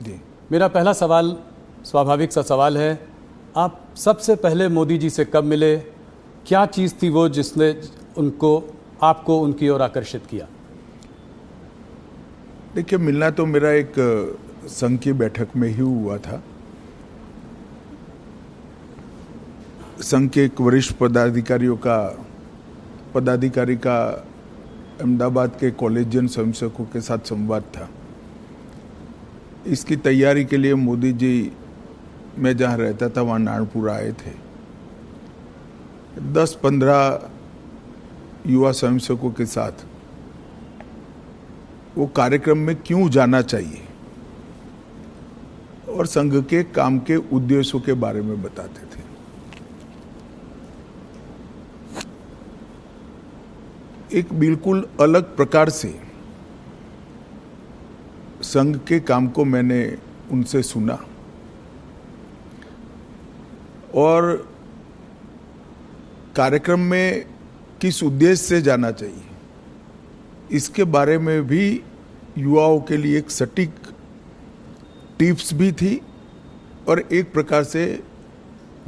जी, मेरा पहला सवाल स्वाभाविक सा सवाल है, आप सबसे पहले मोदी जी से कब मिले? क्या चीज़ थी वो जिसने आपको उनकी ओर आकर्षित किया? देखिए, मिलना तो मेरा एक संघ की बैठक में ही हुआ था। संघ के एक वरिष्ठ पदाधिकारी का अहमदाबाद के कॉलेजियन स्वयंसेवकों के साथ संवाद था। इसकी तैयारी के लिए मोदी जी, मैं जहाँ रहता था वहाँ नारायणपुर आए थे। 10-15 युवा स्वयंसेवकों के साथ वो कार्यक्रम में क्यों जाना चाहिए और संघ के काम के उद्देश्यों के बारे में बताते थे। एक बिल्कुल अलग प्रकार से संघ के काम को मैंने उनसे सुना और कार्यक्रम में किस उद्देश्य से जाना चाहिए इसके बारे में भी युवाओं के लिए एक सटीक टिप्स भी थी और एक प्रकार से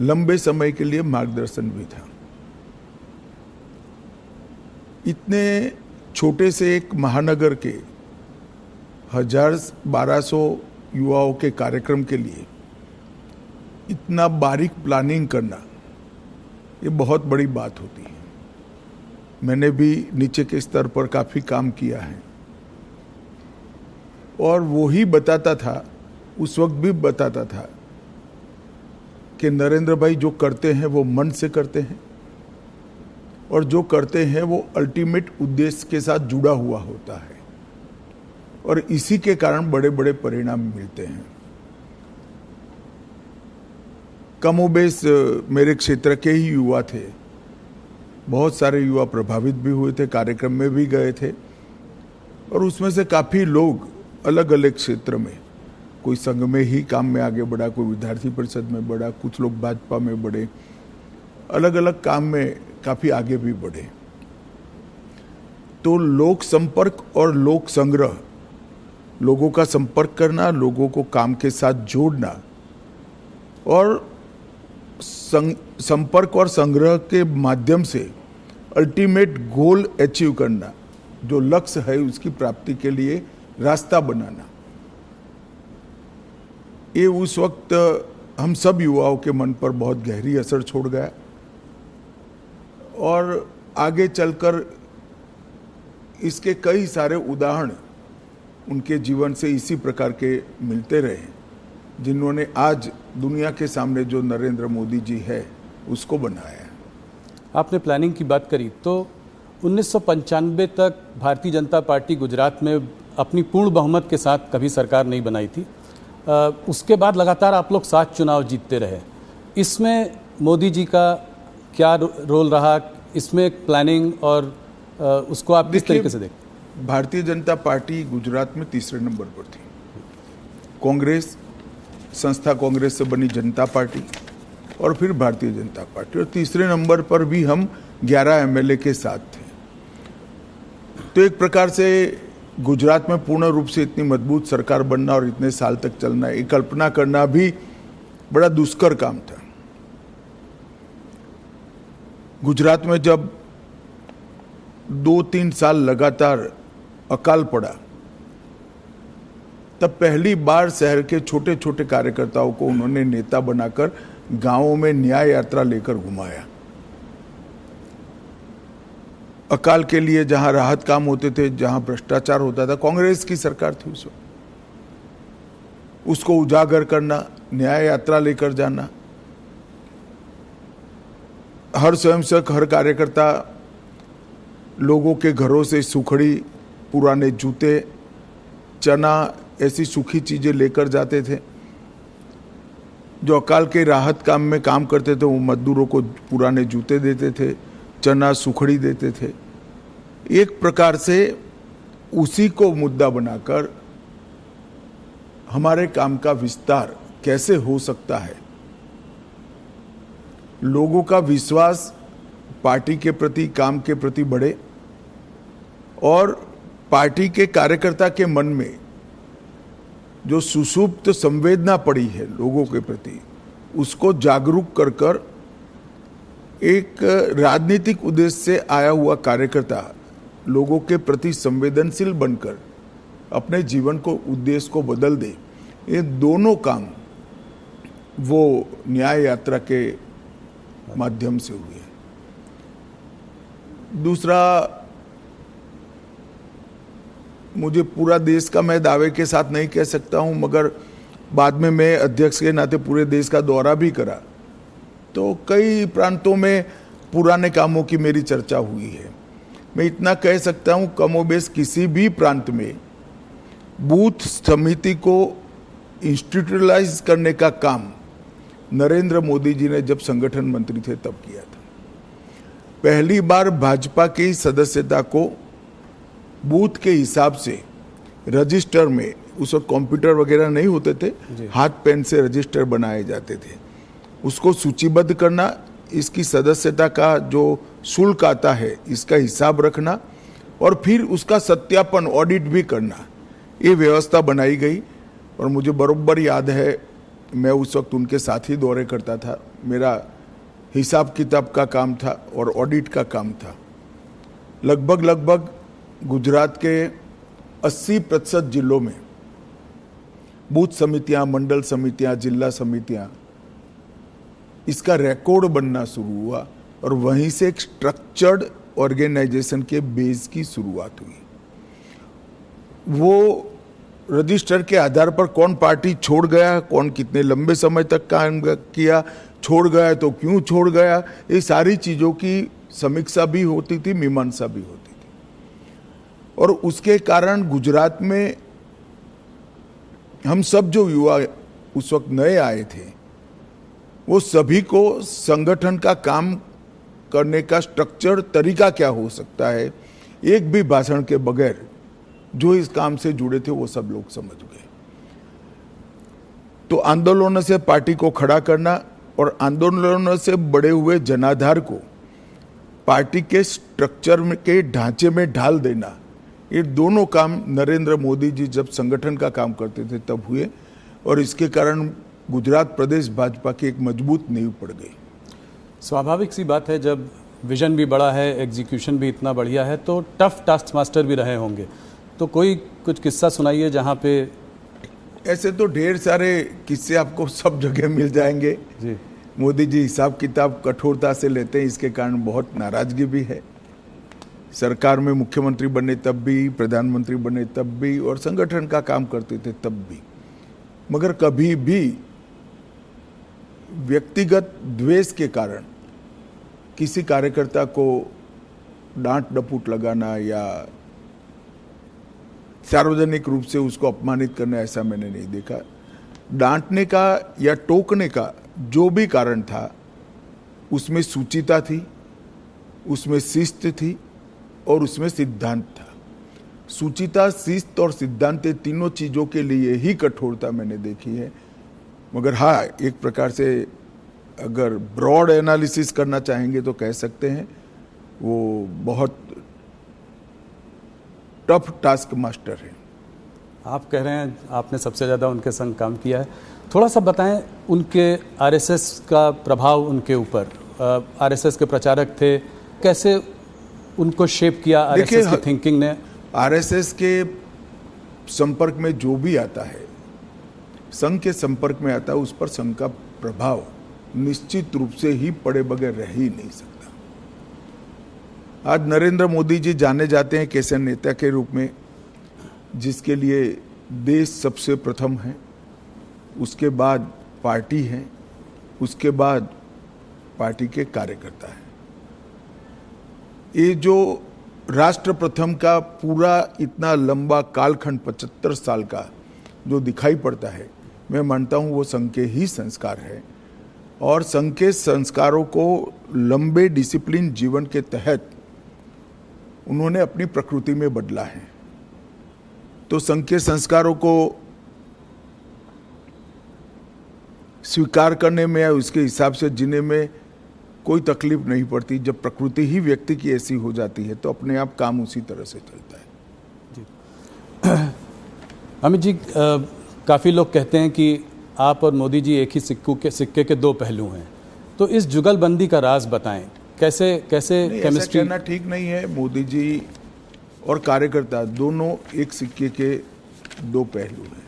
लंबे समय के लिए मार्गदर्शन भी था। इतने छोटे से एक महानगर के 1200 युवाओं के कार्यक्रम के लिए इतना बारीक प्लानिंग करना ये बहुत बड़ी बात होती है। मैंने भी नीचे के स्तर पर काफ़ी काम किया है और वो ही बताता था, उस वक्त भी बताता था कि नरेंद्र भाई जो करते हैं वो मन से करते हैं और जो करते हैं वो अल्टीमेट उद्देश्य के साथ जुड़ा हुआ होता है और इसी के कारण बड़े बड़े परिणाम मिलते हैं। कमोबेश मेरे क्षेत्र के ही युवा थे, बहुत सारे युवा प्रभावित भी हुए थे, कार्यक्रम में भी गए थे और उसमें से काफ़ी लोग अलग अलग क्षेत्र में, कोई संघ में ही काम में आगे बढ़ा, कोई विद्यार्थी परिषद में बढ़ा, कुछ लोग भाजपा में बढ़े, अलग अलग काम में काफ़ी आगे भी बढ़े। तो लोक संपर्क और लोक संग्रह, लोगों का संपर्क करना, लोगों को काम के साथ जोड़ना और संपर्क और संग्रह के माध्यम से अल्टीमेट गोल अचीव करना, जो लक्ष्य है उसकी प्राप्ति के लिए रास्ता बनाना, ये उस वक्त हम सब युवाओं के मन पर बहुत गहरी असर छोड़ गया और आगे चलकर इसके कई सारे उदाहरण उनके जीवन से इसी प्रकार के मिलते रहे, जिन्होंने आज दुनिया के सामने जो नरेंद्र मोदी जी है उसको बनाया। आपने प्लानिंग की बात करी तो 1995 तक भारतीय जनता पार्टी गुजरात में अपनी पूर्ण बहुमत के साथ कभी सरकार नहीं बनाई थी। उसके बाद लगातार आप लोग 7 चुनाव जीतते रहे। इसमें मोदी जी का क्या रोल रहा? इसमें प्लानिंग और उसको आप किस तरीके से देखते? भारतीय जनता पार्टी गुजरात में तीसरे नंबर पर थी। कांग्रेस, संस्था कांग्रेस से बनी जनता पार्टी और फिर भारतीय जनता पार्टी, और तीसरे नंबर पर भी हम 11 एमएलए के साथ थे। तो एक प्रकार से गुजरात में पूर्ण रूप से इतनी मजबूत सरकार बनना और इतने साल तक चलना, ये कल्पना करना भी बड़ा दुष्कर काम था। गुजरात में जब 2-3 साल लगातार अकाल पड़ा, तब पहली बार शहर के छोटे छोटे कार्यकर्ताओं को उन्होंने नेता बनाकर गांवों में न्याय यात्रा लेकर घुमाया। अकाल के लिए जहां राहत काम होते थे, जहां भ्रष्टाचार होता था, कांग्रेस की सरकार थी उस वक्त, उसको उजागर करना, न्याय यात्रा लेकर जाना। हर स्वयंसेवक, हर कार्यकर्ता लोगों के घरों से सुखड़ी, पुराने जूते, चना, ऐसी सूखी चीजें लेकर जाते थे। जो अकाल के राहत काम में काम करते थे वो मजदूरों को पुराने जूते देते थे, चना, सुखड़ी देते थे। एक प्रकार से उसी को मुद्दा बनाकर हमारे काम का विस्तार कैसे हो सकता है, लोगों का विश्वास पार्टी के प्रति, काम के प्रति बढ़े और पार्टी के कार्यकर्ता के मन में जो सुषुप्त संवेदना पड़ी है लोगों के प्रति, उसको जागरूक कर कर एक राजनीतिक उद्देश्य से आया हुआ कार्यकर्ता लोगों के प्रति संवेदनशील बनकर अपने जीवन को उद्देश्य को बदल दे, ये दोनों काम वो न्याय यात्रा के माध्यम से हुए। दूसरा, मुझे पूरा देश का मैं दावे के साथ नहीं कह सकता हूं, मगर बाद में मैं अध्यक्ष के नाते पूरे देश का दौरा भी करा, तो कई प्रांतों में पुराने कामों की मेरी चर्चा हुई है। मैं इतना कह सकता हूं, कमोबेश किसी भी प्रांत में बूथ समिति को इंस्टीट्यूशनलाइज करने का काम नरेंद्र मोदी जी ने जब संगठन मंत्री थे तब किया था। पहली बार भाजपा की सदस्यता को बूथ के हिसाब से रजिस्टर में, उस वक्त कंप्यूटर वगैरह नहीं होते थे, हाथ पेन से रजिस्टर बनाए जाते थे, उसको सूचीबद्ध करना, इसकी सदस्यता का जो शुल्क आता है इसका हिसाब रखना और फिर उसका सत्यापन, ऑडिट भी करना, ये व्यवस्था बनाई गई। और मुझे बराबर याद है, मैं उस वक्त उनके साथ ही दौरे करता था, मेरा हिसाब किताब का काम था और ऑडिट का काम था। लगभग गुजरात के 80% जिलों में बूथ समितियां, मंडल समितियां, जिला समितियां, इसका रिकॉर्ड बनना शुरू हुआ और वहीं से एक स्ट्रक्चर्ड ऑर्गेनाइजेशन के बेस की शुरुआत हुई। वो रजिस्टर के आधार पर कौन पार्टी छोड़ गया, कौन कितने लंबे समय तक काम किया, छोड़ गया तो क्यों छोड़ गया, ये सारी चीज़ों की समीक्षा भी होती थी, मीमांसा भी होती थी। और उसके कारण गुजरात में हम सब जो युवा उस वक्त नए आए थे, वो सभी को संगठन का काम करने का स्ट्रक्चर, तरीका क्या हो सकता है, एक भी भाषण के बगैर जो इस काम से जुड़े थे वो सब लोग समझ गए। तो आंदोलनों से पार्टी को खड़ा करना और आंदोलनों से बड़े हुए जनाधार को पार्टी के स्ट्रक्चर के ढांचे में ढाल देना, ये दोनों काम नरेंद्र मोदी जी जब संगठन का काम करते थे तब हुए और इसके कारण गुजरात प्रदेश भाजपा की एक मजबूत नींव पड़ गई। स्वाभाविक सी बात है, जब विजन भी बड़ा है, एग्जीक्यूशन भी इतना बढ़िया है, तो टफ टास्क मास्टर भी रहे होंगे। तो कोई कुछ किस्सा सुनाइए जहाँ पे। ऐसे तो ढेर सारे किस्से आपको सब जगह मिल जाएंगे जी। मोदी जी हिसाब किताब कठोरता से लेते हैं, इसके कारण बहुत नाराजगी भी है। सरकार में मुख्यमंत्री बने तब भी, प्रधानमंत्री बने तब भी और संगठन का काम करते थे तब भी, मगर कभी भी व्यक्तिगत द्वेष के कारण किसी कार्यकर्ता को डांट डपूट लगाना या सार्वजनिक रूप से उसको अपमानित करना, ऐसा मैंने नहीं देखा। डांटने का या टोकने का जो भी कारण था उसमें सूचिता थी, उसमें शिस्त थी और उसमें सिद्धांत था। सूचिता, शिस्त और सिद्धांत, तीनों चीज़ों के लिए ही कठोरता मैंने देखी है। मगर हाँ, एक प्रकार से अगर ब्रॉड एनालिसिस करना चाहेंगे तो कह सकते हैं वो बहुत टफ टास्क मास्टर है। आप कह रहे हैं आपने सबसे ज़्यादा उनके संग काम किया है, थोड़ा सा बताएं उनके आरएसएस का प्रभाव उनके ऊपर। आरएसएस के प्रचारक थे, कैसे उनको शेप किया आरएसएस की थिंकिंग ने? आरएसएस के संपर्क में जो भी आता है, संघ के संपर्क में आता है, उस पर संघ का प्रभाव निश्चित रूप से ही पड़े बगैर रह ही नहीं सकता। आज नरेंद्र मोदी जी जाने जाते हैं कैसे नेता के रूप में जिसके लिए देश सबसे प्रथम है, उसके बाद पार्टी है, उसके बाद पार्टी के कार्यकर्ता है। ये जो राष्ट्र प्रथम का पूरा इतना लंबा कालखंड 75 साल का जो दिखाई पड़ता है, मैं मानता हूँ वो संघ के ही संस्कार है और संघ के संस्कारों को लंबे डिसिप्लिन जीवन के तहत उन्होंने अपनी प्रकृति में बदला है। तो संघ के संस्कारों को स्वीकार करने में या उसके हिसाब से जीने में कोई तकलीफ नहीं पड़ती। जब प्रकृति ही व्यक्ति की ऐसी हो जाती है तो अपने आप काम उसी तरह से चलता है। जी अमित जी, काफ़ी लोग कहते हैं कि आप और मोदी जी एक ही सिक्के के दो पहलू हैं, तो इस जुगलबंदी का राज बताएं, कैसे ऐसा केमिस्ट्री। कहना ठीक नहीं है। मोदी जी और कार्यकर्ता दोनों एक सिक्के के दो पहलू हैं।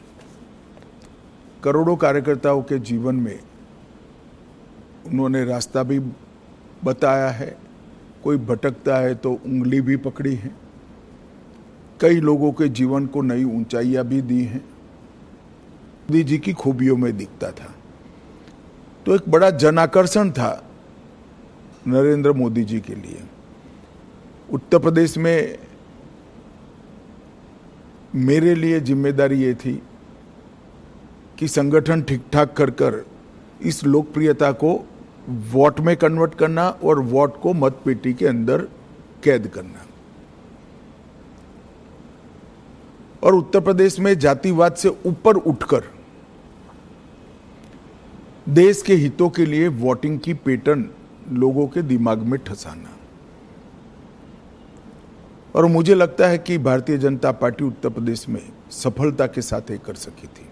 करोड़ों कार्यकर्ताओं के जीवन में उन्होंने रास्ता भी बताया है, कोई भटकता है तो उंगली भी पकड़ी है, कई लोगों के जीवन को नई ऊंचाइयां भी दी हैं। मोदी जी की खूबियों में दिखता था। तो एक बड़ा जन आकर्षण था नरेंद्र मोदी जी के लिए। उत्तर प्रदेश में मेरे लिए जिम्मेदारी ये थी कि संगठन ठीक ठाक कर इस लोकप्रियता को वोट में कन्वर्ट करना और वोट को मतपेटी के अंदर कैद करना। और उत्तर प्रदेश में जातिवाद से ऊपर उठकर देश के हितों के लिए वोटिंग की पैटर्न लोगों के दिमाग में ठसाना। और मुझे लगता है कि भारतीय जनता पार्टी उत्तर प्रदेश में सफलता के साथ ये कर सकी थी।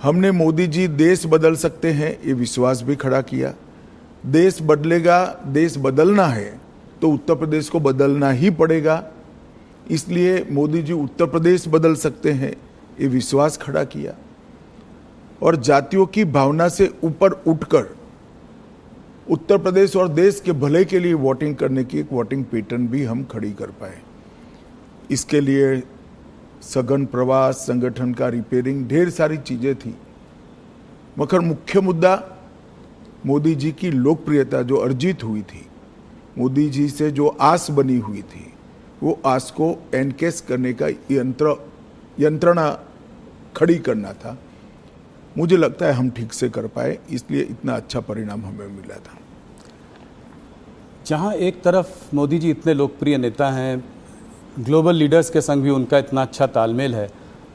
हमने मोदी जी देश बदल सकते हैं ये विश्वास भी खड़ा किया। देश बदलेगा, देश बदलना है तो उत्तर प्रदेश को बदलना ही पड़ेगा, इसलिए मोदी जी उत्तर प्रदेश बदल सकते हैं ये विश्वास खड़ा किया। और जातियों की भावना से ऊपर उठकर उत्तर प्रदेश और देश के भले के लिए वोटिंग करने की एक वोटिंग पैटर्न भी हम खड़ी कर पाए। इसके लिए सघन प्रवास, संगठन का रिपेयरिंग, ढेर सारी चीजें थी, मगर मुख्य मुद्दा मोदी जी की लोकप्रियता जो अर्जित हुई थी, मोदी जी से जो आस बनी हुई थी, वो आस को एनकेस करने का यंत्रणा खड़ी करना था। मुझे लगता है हम ठीक से कर पाए, इसलिए इतना अच्छा परिणाम हमें मिला था। जहां एक तरफ मोदी जी इतने लोकप्रिय नेता हैं, ग्लोबल लीडर्स के संग भी उनका इतना अच्छा तालमेल है,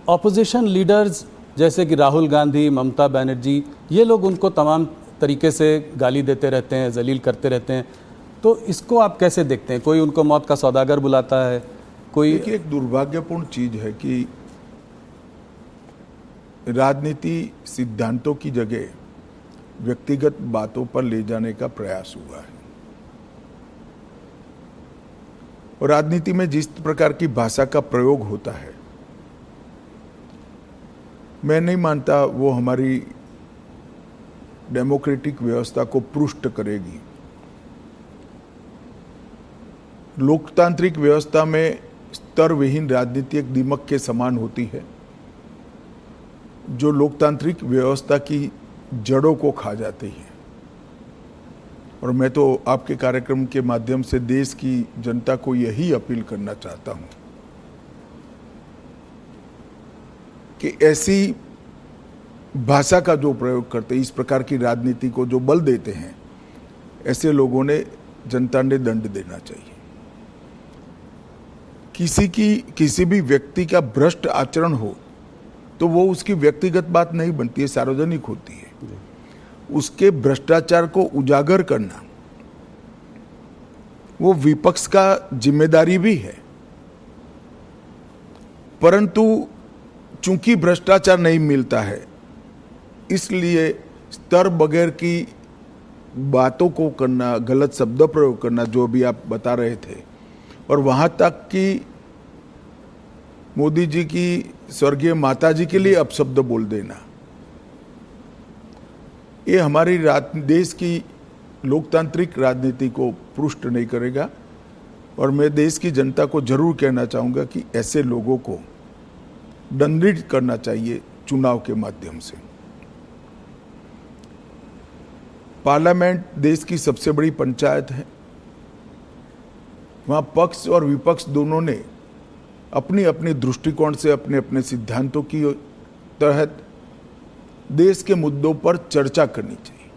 ऑपोजिशन लीडर्स जैसे कि राहुल गांधी, ममता बनर्जी, ये लोग उनको तमाम तरीके से गाली देते रहते हैं, जलील करते रहते हैं, तो इसको आप कैसे देखते हैं? कोई उनको मौत का सौदागर बुलाता है, कोई। देखिए, एक दुर्भाग्यपूर्ण चीज है कि राजनीति सिद्धांतों की जगह व्यक्तिगत बातों पर ले जाने का प्रयास हुआ है। और राजनीति में जिस प्रकार की भाषा का प्रयोग होता है, मैं नहीं मानता वो हमारी डेमोक्रेटिक व्यवस्था को पुष्ट करेगी। लोकतांत्रिक व्यवस्था में स्तर विहीन राजनीति एक दीमक के समान होती है जो लोकतांत्रिक व्यवस्था की जड़ों को खा जाती है। और मैं तो आपके कार्यक्रम के माध्यम से देश की जनता को यही अपील करना चाहता हूं कि ऐसी भाषा का जो प्रयोग करते, इस प्रकार की राजनीति को जो बल देते हैं, ऐसे लोगों ने, जनता ने दंड देना चाहिए। किसी भी व्यक्ति का भ्रष्ट आचरण हो तो वो उसकी व्यक्तिगत बात नहीं बनती है, सार्वजनिक होती है। उसके भ्रष्टाचार को उजागर करना वो विपक्ष का जिम्मेदारी भी है, परंतु चूंकि भ्रष्टाचार नहीं मिलता है, इसलिए स्तर बगैर की बातों को करना, गलत शब्द प्रयोग करना, जो भी आप बता रहे थे, और वहां तक कि मोदी जी की स्वर्गीय माता जी के लिए अपशब्द बोल देना, ये हमारी देश की लोकतांत्रिक राजनीति को पुष्ट नहीं करेगा। और मैं देश की जनता को जरूर कहना चाहूँगा कि ऐसे लोगों को दंडित करना चाहिए चुनाव के माध्यम से। पार्लियामेंट देश की सबसे बड़ी पंचायत है, वहाँ पक्ष और विपक्ष दोनों ने अपनी अपनी दृष्टिकोण से, अपने अपने सिद्धांतों की तहत देश के मुद्दों पर चर्चा करनी चाहिए।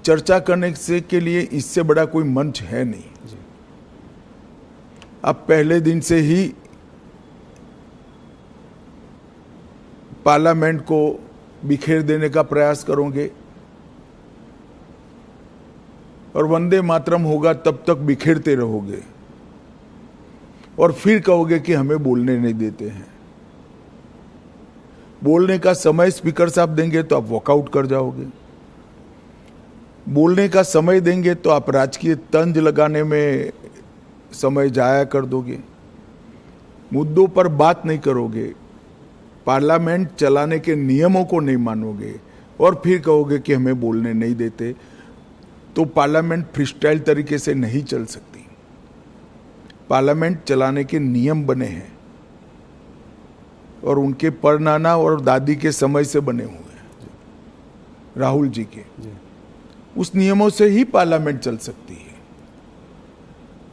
चर्चा करने से के लिए इससे बड़ा कोई मंच है नहीं। आप पहले दिन से ही पार्लियामेंट को बिखेर देने का प्रयास करोगे और वंदे मातरम होगा तब तक बिखेरते रहोगे और फिर कहोगे कि हमें बोलने नहीं देते हैं। बोलने का समय स्पीकर साहब देंगे तो आप वॉकआउट कर जाओगे, बोलने का समय देंगे तो आप राजकीय तंज लगाने में समय जाया कर दोगे, मुद्दों पर बात नहीं करोगे, पार्लियामेंट चलाने के नियमों को नहीं मानोगे और फिर कहोगे कि हमें बोलने नहीं देते, तो पार्लियामेंट फ्रीस्टाइल तरीके से नहीं चल सकती। पार्लियामेंट चलाने के नियम बने हैं और उनके परनाना और दादी के समय से बने हुए हैं, राहुल जी के। उस नियमों से ही पार्लियामेंट चल सकती है।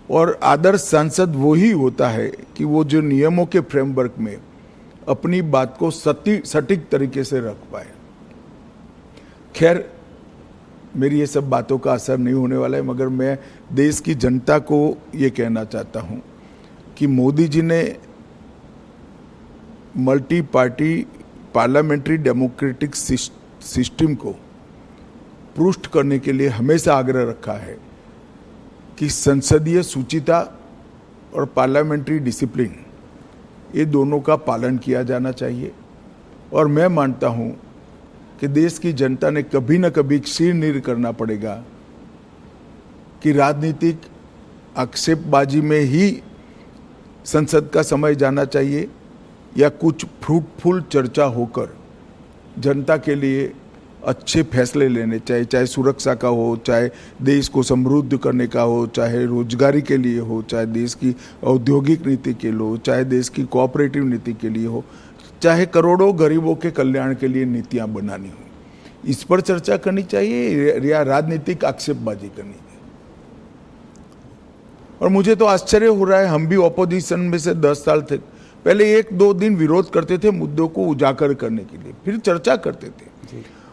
और आदर्श सांसद वो ही होता है कि वो जो नियमों के फ्रेमवर्क में अपनी बात को सटीक तरीके से रख पाए। खैर, मेरी ये सब बातों का असर नहीं होने वाला है, मगर मैं देश की जनता को ये कहना चाहता हूँ कि मोदी जी ने multi party parliamentary democratic system को पुष्ट करने के लिए हमेशा आग्रह रखा है कि संसदीय शुचिता और पार्लियामेंट्री डिसिप्लिन, ये दोनों का पालन किया जाना चाहिए। और मैं मानता हूं कि देश की जनता ने कभी न कभी शीर्ष करना पड़ेगा कि राजनीतिक आक्षेपबाजी में ही संसद का समय जाना चाहिए या कुछ फ्रूटफुल चर्चा होकर जनता के लिए अच्छे फैसले लेने चाहिए, चाहे सुरक्षा का हो, चाहे देश को समृद्ध करने का हो, चाहे रोजगारी के लिए हो, चाहे देश की औद्योगिक नीति के लिए हो, चाहे देश की कोऑपरेटिव नीति के लिए हो, चाहे करोड़ों गरीबों के कल्याण के लिए नीतियां बनानी हो। इस पर चर्चा करनी चाहिए या राजनीतिक आक्षेपबाजी करनी चाहिए। और मुझे तो आश्चर्य हो रहा है, हम भी ऑपोजिशन में से 10 साल थे, पहले 1-2 दिन विरोध करते थे मुद्दों को उजागर करने के लिए, फिर चर्चा करते थे।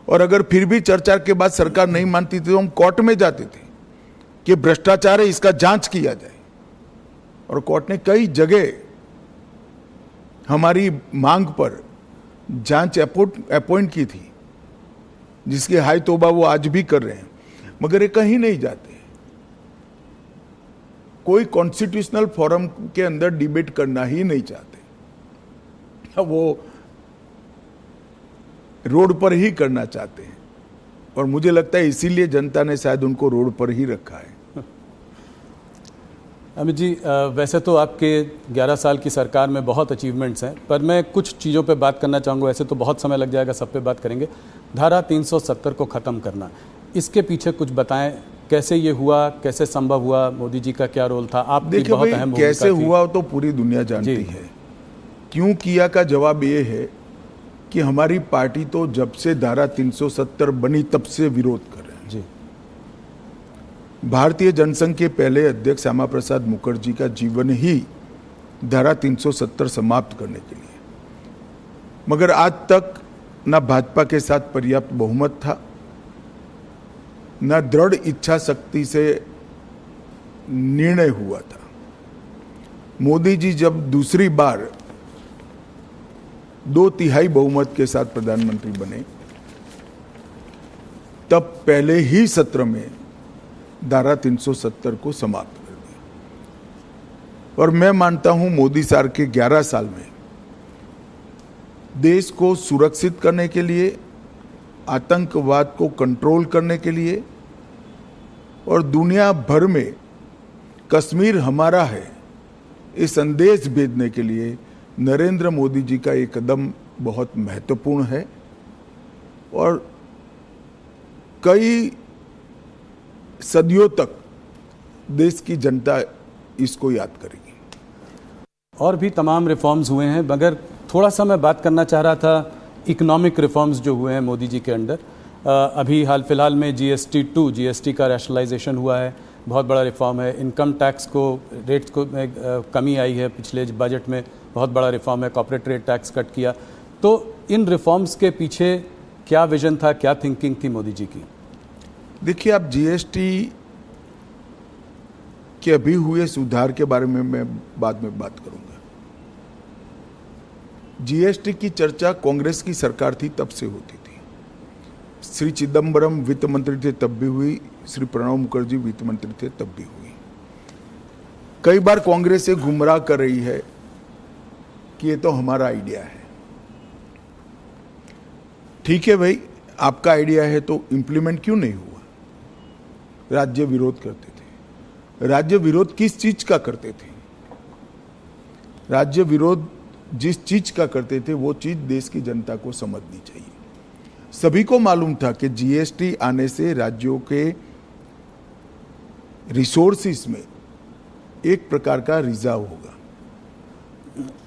और अगर फिर भी चर्चा के बाद सरकार नहीं मानती थी तो हम कोर्ट में जाते थे कि भ्रष्टाचार है, इसका जांच किया जाए। और कोर्ट ने कई जगह हमारी मांग पर जांच अपॉइंट की थी, जिसकी हाय तौबा वो आज भी कर रहे हैं, मगर ये कहीं नहीं जाते। कोई कॉन्स्टिट्यूशनल फोरम के अंदर डिबेट करना ही नहीं चाहते, वो रोड पर ही करना चाहते हैं। और मुझे लगता है इसीलिए जनता ने शायद उनको रोड पर ही रखा है। अमित जी, वैसे तो आपके 11 साल की सरकार में बहुत अचीवमेंट्स हैं, पर मैं कुछ चीज़ों पे बात करना चाहूँगा। वैसे तो बहुत समय लग जाएगा, सब पे बात करेंगे। धारा 370 को ख़त्म करना, इसके पीछे कुछ बताएं, कैसे ये हुआ, कैसे संभव हुआ, मोदी जी का क्या रोल था? आप देखिए भाई, कैसे हुआ तो पूरी दुनिया जानती है। क्यों किया का जवाब ये है कि हमारी पार्टी तो जब से धारा 370 बनी तब से विरोध कर रहे हैं। जी। भारतीय जनसंघ के पहले अध्यक्ष श्यामा प्रसाद मुखर्जी का जीवन ही धारा 370 समाप्त करने के लिए, मगर आज तक न भाजपा के साथ पर्याप्त बहुमत था, न दृढ़ इच्छा शक्ति से निर्णय हुआ था। मोदी जी जब दूसरी बार 2/3 बहुमत के साथ प्रधानमंत्री बने, तब पहले ही सत्र में धारा 370 को समाप्त कर दिया। और मैं मानता हूं मोदी सरकार के 11 साल में देश को सुरक्षित करने के लिए, आतंकवाद को कंट्रोल करने के लिए और दुनिया भर में कश्मीर हमारा है ये संदेश भेजने के लिए नरेंद्र मोदी जी का ये कदम बहुत महत्वपूर्ण है। और कई सदियों तक देश की जनता इसको याद करेगी। और भी तमाम रिफॉर्म्स हुए हैं, मगर थोड़ा सा मैं बात करना चाह रहा था इकोनॉमिक रिफॉर्म्स जो हुए हैं मोदी जी के अंडर। अभी हाल फिलहाल में जीएसटी का रैशनलाइजेशन हुआ है, बहुत बड़ा रिफॉर्म है। इनकम टैक्स को रेट्स को में कमी आई है पिछले बजट में, बहुत बड़ा रिफॉर्म है। कॉर्पोरेट रेट टैक्स कट किया। तो इन रिफॉर्म्स के पीछे क्या विजन था, क्या थिंकिंग थी मोदी जी की? देखिए, आप जीएसटी के अभी हुए सुधार के बारे में मैं बाद में बात करूंगा। जीएसटी की चर्चा कांग्रेस की सरकार थी तब से होती थी। श्री चिदम्बरम वित्त मंत्री थे तब भी हुई, श्री प्रणब मुखर्जी वित्त मंत्री थे तब भी हुई। कई बार कांग्रेस से गुमराह कर रही है कि ये तो हमारा आइडिया है। ठीक है भाई, आपका आइडिया है तो इम्प्लीमेंट क्यों नहीं हुआ? राज्य विरोध करते थे। राज्य विरोध किस चीज का करते थे? राज्य विरोध जिस चीज का करते थे वो चीज देश की जनता को समझनी चाहिए। सभी को मालूम था कि जीएसटी आने से राज्यों के रिसोर्सेस में एक प्रकार का रिजार्व होगा,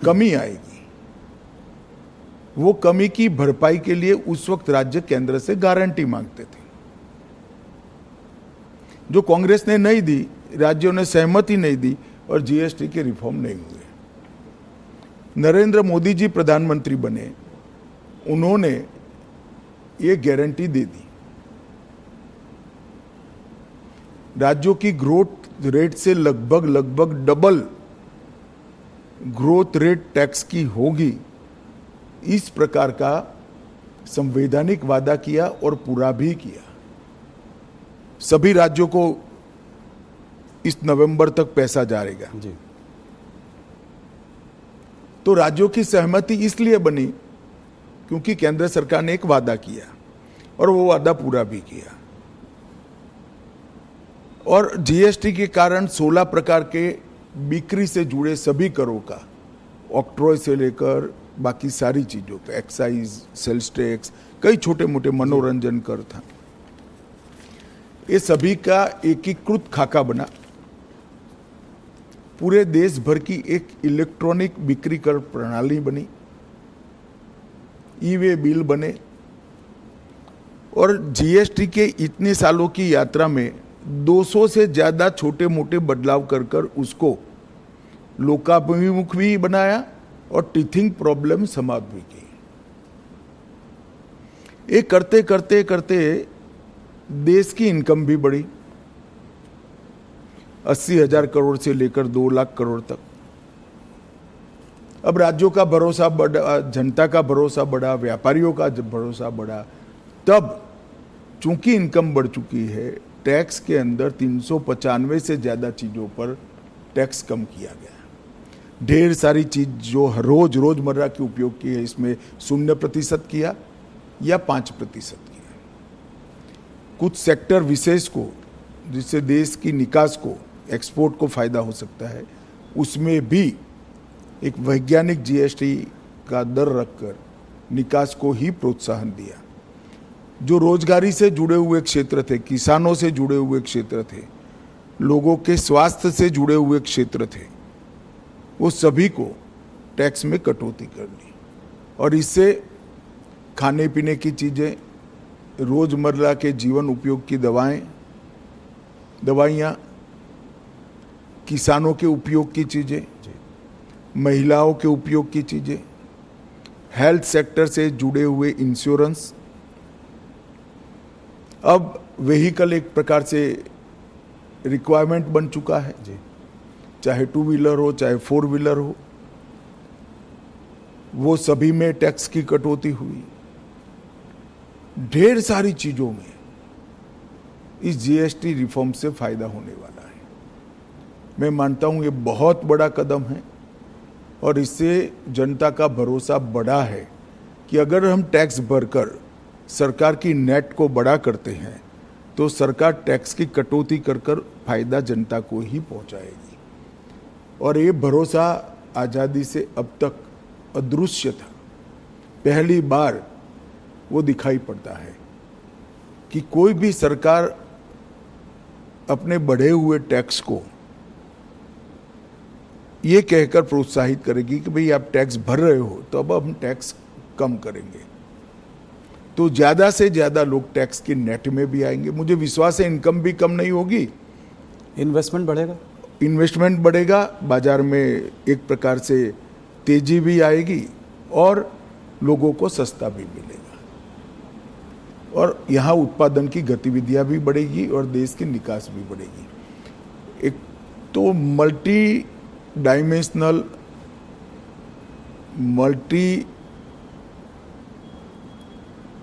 कमी आएगी। वो कमी की भरपाई के लिए उस वक्त राज्य केंद्र से गारंटी मांगते थे, जो कांग्रेस ने नहीं दी, राज्यों ने सहमति नहीं दी और जीएसटी के रिफॉर्म नहीं हुए। नरेंद्र मोदी जी प्रधानमंत्री बने, उन्होंने ये गारंटी दे दी। राज्यों की ग्रोथ रेट से लगभग डबल ग्रोथ रेट टैक्स की होगी, इस प्रकार का संवैधानिक वादा किया और पूरा भी किया। सभी राज्यों को इस नवंबर तक पैसा जाएगा जी। तो राज्यों की सहमति इसलिए बनी क्योंकि केंद्र सरकार ने एक वादा किया और वो वादा पूरा भी किया। और जीएसटी के कारण 16 प्रकार के बिक्री से जुड़े सभी करों का, ऑक्ट्रॉय से लेकर बाकी सारी चीजों का, एक्साइज, सेल्स टैक्स, कई छोटे मोटे मनोरंजन कर था, ये सभी का एकीकृत खाका बना। पूरे देश भर की एक इलेक्ट्रॉनिक बिक्री कर प्रणाली बनी, ई-वे बिल बने। और जीएसटी के इतने सालों की यात्रा में 200 से ज्यादा छोटे मोटे बदलाव कर कर उसको लोकाभिमुख भी बनाया और टीथिंग प्रॉब्लम समाप्त भी की। ये करते करते करते देश की इनकम भी बढ़ी, 80,000 करोड़ से लेकर 2 लाख करोड़ तक। अब राज्यों का भरोसा बढ़ा, जनता का भरोसा बढ़ा, व्यापारियों का भरोसा बढ़ा। तब चूंकि इनकम बढ़ चुकी है, टैक्स के अंदर 395 से ज्यादा चीजों पर टैक्स कम किया गया। ढेर सारी चीज जो रोजमर्रा के उपयोग की है, इसमें 0% किया या 5% किया। कुछ सेक्टर विशेष को, जिससे देश की निकास को, एक्सपोर्ट को फायदा हो सकता है, उसमें भी एक वैज्ञानिक जीएसटी का दर रखकर निकास को ही प्रोत्साहन दिया। जो रोजगारी से जुड़े हुए क्षेत्र थे, किसानों से जुड़े हुए क्षेत्र थे, लोगों के स्वास्थ्य से जुड़े हुए क्षेत्र थे, वो सभी को टैक्स में कटौती कर दी। और इससे खाने पीने की चीजें, रोजमर्रा के जीवन उपयोग की दवाइयाँ, किसानों के उपयोग की चीजें, महिलाओं के उपयोग की चीजें, हेल्थ सेक्टर से जुड़े हुए इंश्योरेंस। अब व्हीकल एक प्रकार से रिक्वायरमेंट बन चुका है जी, चाहे 2 व्हीलर हो चाहे 4 व्हीलर हो, वो सभी में टैक्स की कटौती हुई। ढेर सारी चीजों में इस जीएसटी रिफॉर्म से फायदा होने वाला है। मैं मानता हूं ये बहुत बड़ा कदम है और इससे जनता का भरोसा बढ़ा है कि अगर हम टैक्स भरकर सरकार की नेट को बड़ा करते हैं तो सरकार टैक्स की कटौती कर कर फायदा जनता को ही पहुंचाएगी। और ये भरोसा आज़ादी से अब तक अदृश्य था, पहली बार वो दिखाई पड़ता है कि कोई भी सरकार अपने बढ़े हुए टैक्स को ये कहकर प्रोत्साहित करेगी कि भाई आप टैक्स भर रहे हो तो अब हम टैक्स कम करेंगे, तो ज्यादा से ज्यादा लोग टैक्स के नेट में भी आएंगे। मुझे विश्वास है इनकम भी कम नहीं होगी, इन्वेस्टमेंट बढ़ेगा, इन्वेस्टमेंट बढ़ेगा, बाजार में एक प्रकार से तेजी भी आएगी और लोगों को सस्ता भी मिलेगा और यहाँ उत्पादन की गतिविधियां भी बढ़ेगी और देश की निकास भी बढ़ेगी। एक तो मल्टी डायमेंशनल,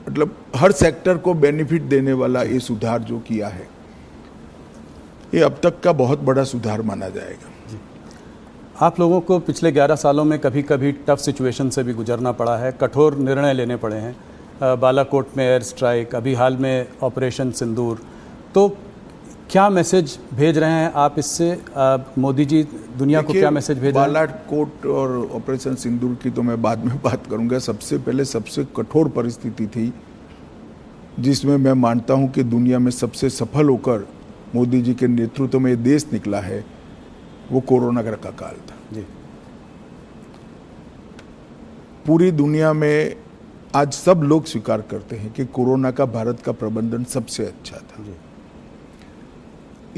मतलब हर सेक्टर को बेनिफिट देने वाला ये सुधार जो किया है, ये अब तक का बहुत बड़ा सुधार माना जाएगा। आप लोगों को पिछले 11 सालों में कभी कभी टफ सिचुएशन से भी गुजरना पड़ा है, कठोर निर्णय लेने पड़े हैं। बालाकोट में एयर स्ट्राइक, अभी हाल में ऑपरेशन सिंदूर, तो क्या मैसेज भेज रहे हैं आप इससे? मोदी जी दुनिया को क्या मैसेज भेज रहे हैं? बालाकोट और ऑपरेशन सिंदूर की तो मैं बाद में बात करूंगा। सबसे पहले सबसे कठोर परिस्थिति थी जिसमें मैं मानता हूं कि दुनिया में सबसे सफल होकर मोदी जी के नेतृत्व में देश निकला है, वो कोरोना का काल था। जी। पूरी दुनिया में आज सब लोग स्वीकार करते हैं कि कोरोना का भारत का प्रबंधन सबसे अच्छा था। जी।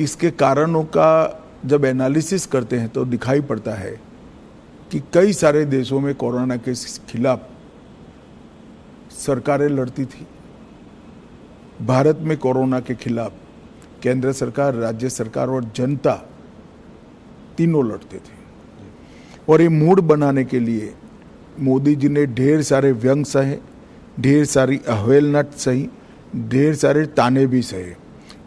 इसके कारणों का जब एनालिसिस करते हैं तो दिखाई पड़ता है कि कई सारे देशों में कोरोना के खिलाफ सरकारें लड़ती थी। भारत में कोरोना के खिलाफ केंद्र सरकार, राज्य सरकार और जनता तीनों लड़ते थे। और ये मूड बनाने के लिए मोदी जी ने ढेर सारे व्यंग सहे, ढेर सारी अवहेलना सही, ढेर सारे ताने भी सहे।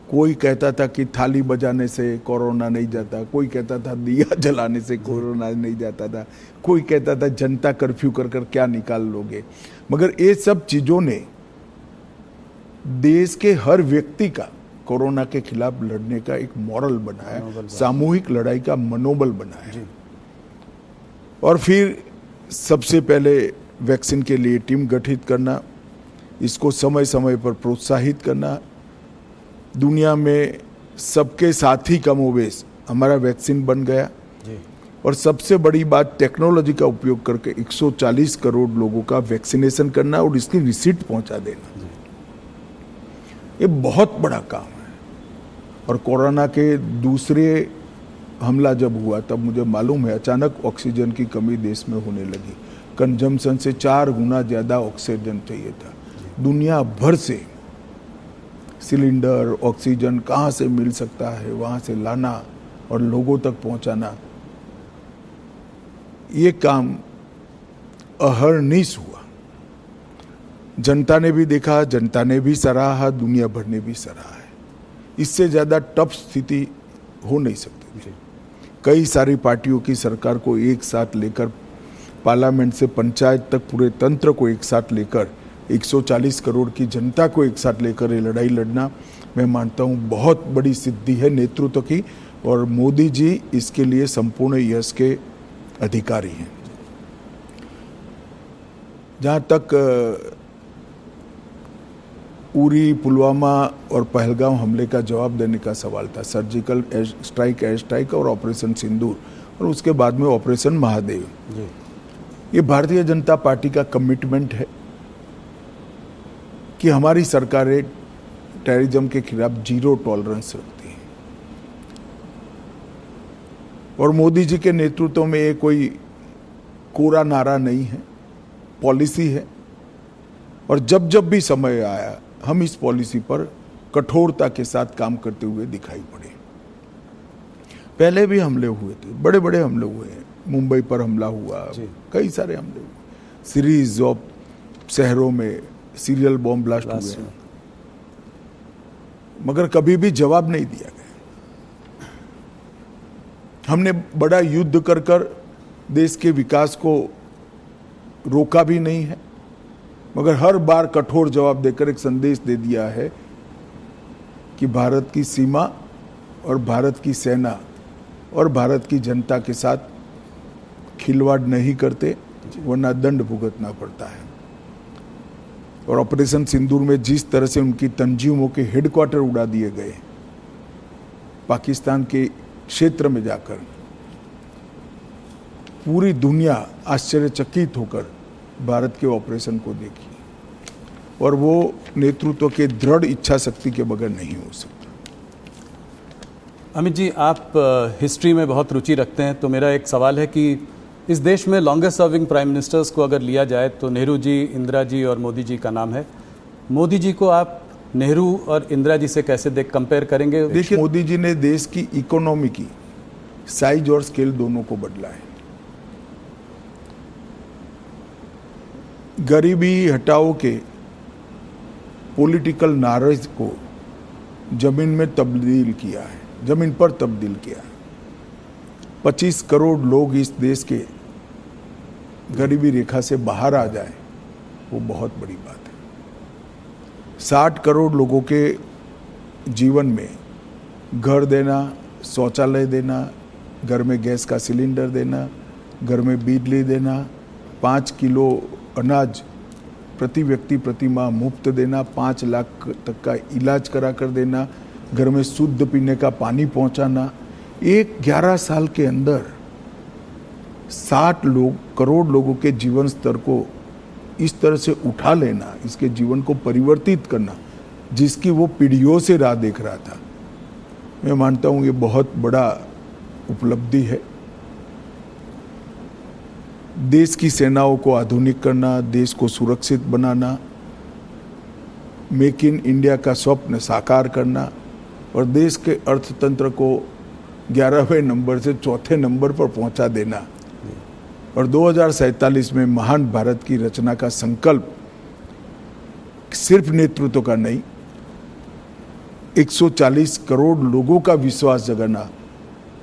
कोई कहता था कि थाली बजाने से कोरोना नहीं जाता, कोई कहता था दिया जलाने से कोरोना नहीं जाता था, कोई कहता था जनता कर्फ्यू कर कर क्या निकाल लोगे। मगर ये सब चीजों ने देश के हर व्यक्ति का कोरोना के खिलाफ लड़ने का एक मॉरल बनाया, सामूहिक लड़ाई का मनोबल बनाया। और फिर सबसे पहले वैक्सीन के लिए टीम गठित करना, इसको समय समय पर प्रोत्साहित करना, दुनिया में सबके साथ ही कमोबेश हमारा वैक्सीन बन गया। और सबसे बड़ी बात टेक्नोलॉजी का उपयोग करके 140 करोड़ लोगों का वैक्सीनेशन करना और इसकी रिसीट पहुंचा देना, ये बहुत बड़ा काम है। और कोरोना के दूसरे हमला जब हुआ तब मुझे मालूम है अचानक ऑक्सीजन की कमी देश में होने लगी। कंजम्पशन से 4 गुना ज़्यादा ऑक्सीजन चाहिए था। दुनिया भर से सिलेंडर, ऑक्सीजन कहाँ से मिल सकता है वहाँ से लाना और लोगों तक पहुँचाना, ये काम अहर्निश हुआ। जनता ने भी देखा, जनता ने भी सराहा, दुनिया भर ने भी सराहा है। इससे ज़्यादा टफ स्थिति हो नहीं सकती थी। कई सारी पार्टियों की सरकार को एक साथ लेकर, पार्लियामेंट से पंचायत तक पूरे तंत्र को एक साथ लेकर, 140 करोड़ की जनता को एक साथ लेकर ये लड़ाई लड़ना, मैं मानता हूँ बहुत बड़ी सिद्धि है नेतृत्व की। और मोदी जी इसके लिए संपूर्ण यश के अधिकारी हैं। जहाँ तक उरी, पुलवामा और पहलगाम हमले का जवाब देने का सवाल था, सर्जिकल एयर स्ट्राइक और ऑपरेशन सिंदूर और उसके बाद में ऑपरेशन महादेव, ये भारतीय जनता पार्टी का कमिटमेंट है कि हमारी सरकारें टेररिज्म के खिलाफ जीरो टॉलरेंस रखती हैं। और मोदी जी के नेतृत्व में ये कोई कोरा नारा नहीं है, पॉलिसी है। और जब जब भी समय आया हम इस पॉलिसी पर कठोरता के साथ काम करते हुए दिखाई पड़े। पहले भी हमले हुए थे, बड़े बड़े हमले हुए हैं। मुंबई पर हमला हुआ, कई सारे हमले हुए, सीरीज ऑफ शहरों में सीरियल बॉम्ब ब्लास्ट हुए, मगर कभी भी जवाब नहीं दिया गया। हमने बड़ा युद्ध कर कर देश के विकास को रोका भी नहीं है, मगर हर बार कठोर जवाब देकर एक संदेश दे दिया है कि भारत की सीमा और भारत की सेना और भारत की जनता के साथ खिलवाड़ नहीं करते, वरना दंड भुगतना पड़ता है। और ऑपरेशन सिंदूर में जिस तरह से उनकी तंजीमों के हेडक्वार्टर उड़ा दिए गए, पाकिस्तान के क्षेत्र में जाकर, पूरी दुनिया आश्चर्यचकित होकर भारत के ऑपरेशन को देखी। और वो नेतृत्व के दृढ़ इच्छा शक्ति के बगैर नहीं हो सकता। अमित जी, आप हिस्ट्री में बहुत रुचि रखते हैं, तो मेरा एक सवाल है कि इस देश में लॉन्गेस्ट सर्विंग प्राइम मिनिस्टर्स को अगर लिया जाए तो नेहरू जी, इंदिरा जी और मोदी जी का नाम है। मोदी जी को आप नेहरू और इंदिरा जी से कैसे कंपेयर करेंगे? देखिए, मोदी जी ने देश की इकोनॉमी की साइज और स्केल दोनों को बदला है। गरीबी हटाओ के पॉलिटिकल नारेज को जमीन में तब्दील किया है, जमीन पर तब्दील किया है। 25 करोड़ लोग इस देश के गरीबी रेखा से बाहर आ जाए, वो बहुत बड़ी बात है। 60 करोड़ लोगों के जीवन में घर देना, शौचालय देना, घर में गैस का सिलेंडर देना, घर में बिजली देना, 5 किलो अनाज प्रति व्यक्ति प्रति माह मुफ्त देना, 5 लाख तक का इलाज करा कर देना, घर में शुद्ध पीने का पानी पहुंचाना। एक 11 साल के अंदर 60 करोड़ लोगों के जीवन स्तर को इस तरह से उठा लेना, इसके जीवन को परिवर्तित करना, जिसकी वो पीढ़ियों से राह देख रहा था, मैं मानता हूँ ये बहुत बड़ा उपलब्धि है। देश की सेनाओं को आधुनिक करना, देश को सुरक्षित बनाना, मेक इन इंडिया का स्वप्न साकार करना और देश के अर्थतंत्र को 11वें नंबर से 4थे नंबर पर पहुंचा देना और 2047 में महान भारत की रचना का संकल्प सिर्फ नेतृत्व का नहीं, 140 करोड़ लोगों का विश्वास जगाना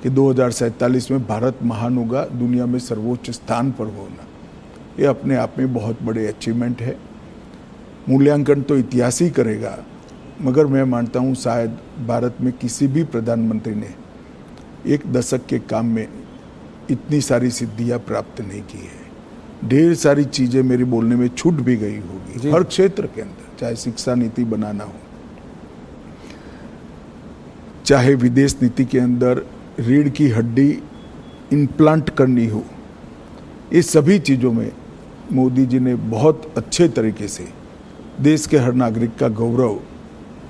कि 2047 में भारत महान होगा, दुनिया में सर्वोच्च स्थान पर होना, ये अपने आप में बहुत बड़े अचीवमेंट है। मूल्यांकन तो इतिहास ही करेगा, मगर मैं मानता हूँ शायद भारत में किसी भी प्रधानमंत्री ने 1 दशक के काम में इतनी सारी सिद्धियाँ प्राप्त नहीं की है। ढेर सारी चीज़ें मेरे बोलने में छूट भी गई होगी हर क्षेत्र के अंदर, चाहे शिक्षा नीति बनाना हो, चाहे विदेश नीति के अंदर रीढ़ की हड्डी इम्प्लांट करनी हो, ये सभी चीज़ों में मोदी जी ने बहुत अच्छे तरीके से देश के हर नागरिक का गौरव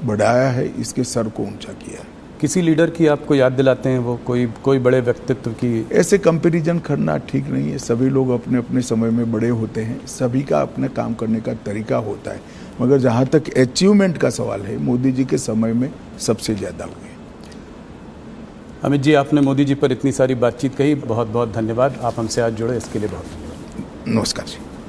बढ़ाया है, इसके सर को ऊंचा किया है। किसी लीडर की आपको याद दिलाते हैं वो कोई बड़े व्यक्तित्व की? ऐसे कंपैरिजन करना ठीक नहीं है, सभी लोग अपने अपने समय में बड़े होते हैं, सभी का अपने काम करने का तरीका होता है, मगर जहाँ तक अचीवमेंट का सवाल है, मोदी जी के समय में सबसे ज़्यादा हुए। अमित जी, आपने मोदी जी पर इतनी सारी बातचीत कही, बहुत बहुत धन्यवाद। आप हमसे आज जुड़े इसके लिए बहुत नमस्कार जी।